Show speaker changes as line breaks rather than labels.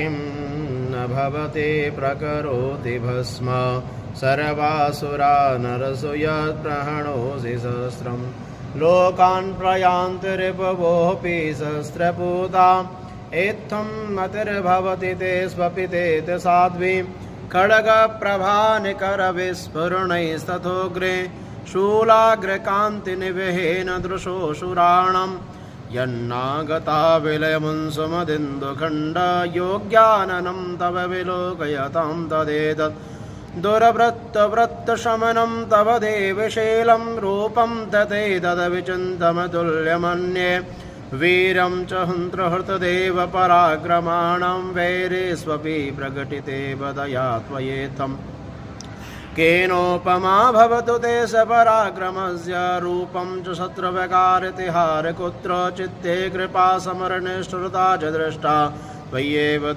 किं न भवते प्रकरोति भस्म सर्वासुरा नरसु यत्प्रहणोऽसि सहस्रम् लोकान् प्रयान्ति रिपवोऽपि सहस्रपूताम् एत्थं मतिर्भवति ते स्वपिते साध्वी खड्गप्रभानिकरविस्फुरणैस्तथोग्रे शूलाग्रकान्तिनिवेहेन दृशोऽसुराणाम् यन्नागता विलयमुन्सुमदिन्दुखण्ड योग्याननं तव विलोकयतां तदेतत् दुरवृत्तवृत्तशमनं तव देवशीलं रूपं तथैतदविचिन्तमतुल्यमन्ये वीरं च हन्त्रहृतदेव पराक्रमाणां वैरेष्वपि प्रकटिते वदया त्वयेत्थम् केनोपमा भवतु ते सपराक्रमस्य रूपं च शत्रुव्यकारितिहार कुत्र चित्ते कृपा समरनिष्ठुरता च दृष्टा त्वय्येव